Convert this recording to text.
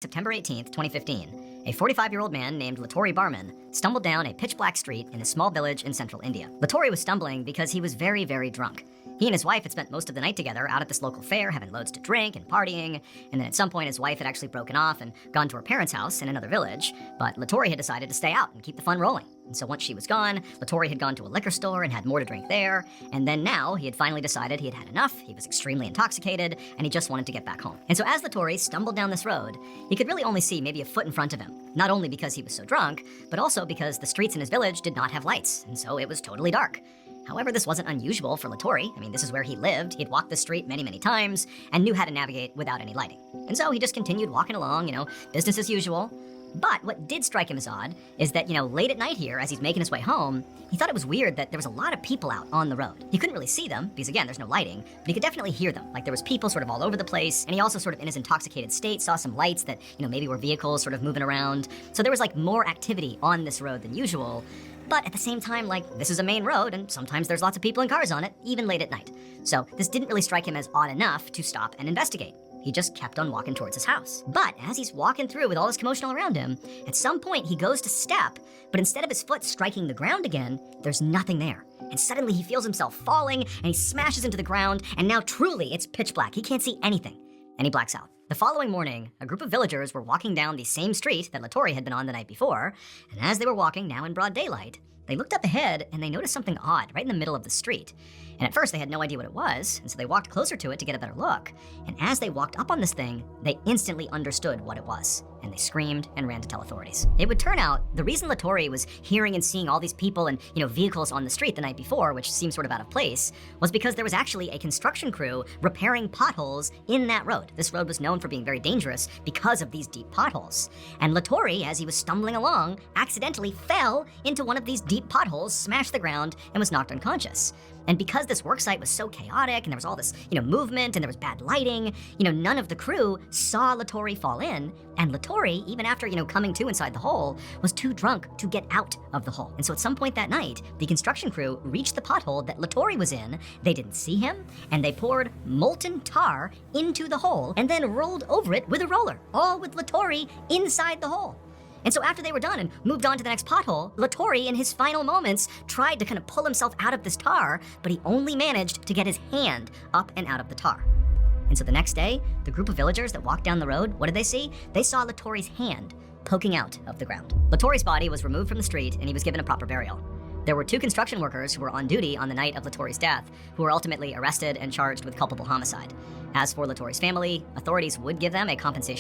September 18th, 2015, a 45-year-old man named Laturi Barman stumbled down a pitch-black street in a small village in central India. Laturi was stumbling because he was very, very drunk. He and his wife had spent most of the night together out at this local fair, having loads to drink and partying, and then at some point his wife had actually broken off and gone to her parents' house in another village, but Laturi had decided to stay out and keep the fun rolling. And so once she was gone, Laturi had gone to a liquor store and had more to drink there, and then now he had finally decided he had had enough, he was extremely intoxicated, and he just wanted to get back home. And so as Laturi stumbled down this road, he could really only see maybe a foot in front of him, not only because he was so drunk, but also because the streets in his village did not have lights, and so it was totally dark. However, this wasn't unusual for Laturi. I mean, this is where he lived. He'd walked the street many, many times and knew how to navigate without any lighting. And so he just continued walking along, business as usual. But what did strike him as odd is that, late at night here, as he's making his way home, he thought it was weird that there was a lot of people out on the road. He couldn't really see them, because again, there's no lighting, but he could definitely hear them. Like there was people sort of all over the place, and he also sort of in his intoxicated state saw some lights that, maybe were vehicles sort of moving around. So there was like more activity on this road than usual. But at the same time, this is a main road, and sometimes there's lots of people and cars on it, even late at night. So this didn't really strike him as odd enough to stop and investigate. He just kept on walking towards his house. But as he's walking through with all this commotion all around him, at some point he goes to step, but instead of his foot striking the ground again, there's nothing there. And suddenly he feels himself falling, and he smashes into the ground, and now truly it's pitch black. He can't see anything, and he blacks out. The following morning, a group of villagers were walking down the same street that Laturi had been on the night before, and as they were walking, now in broad daylight, they looked up ahead and they noticed something odd right in the middle of the street. And at first they had no idea what it was, and so they walked closer to it to get a better look. And as they walked up on this thing, they instantly understood what it was. And they screamed and ran to tell authorities. It would turn out the reason Laturi was hearing and seeing all these people and, vehicles on the street the night before, which seemed sort of out of place, was because there was actually a construction crew repairing potholes in that road. This road was known for being very dangerous because of these deep potholes. And Laturi, as he was stumbling along, accidentally fell into one of these deep potholes, smashed the ground, and was knocked unconscious. And because this worksite was so chaotic and there was all this, movement and there was bad lighting, none of the crew saw Laturi fall in, and Laturi, even after, coming to inside the hole, was too drunk to get out of the hole. And so at some point that night, the construction crew reached the pothole that Laturi was in, they didn't see him, and they poured molten tar into the hole and then rolled over it with a roller, all with Laturi inside the hole. And so after they were done and moved on to the next pothole, Laturi, in his final moments, tried to kind of pull himself out of this tar, but he only managed to get his hand up and out of the tar. And so the next day, the group of villagers that walked down the road, what did they see? They saw Laturi's hand poking out of the ground. Laturi's body was removed from the street and he was given a proper burial. There were 2 construction workers who were on duty on the night of Laturi's death who were ultimately arrested and charged with culpable homicide. As for Laturi's family, authorities would give them a compensation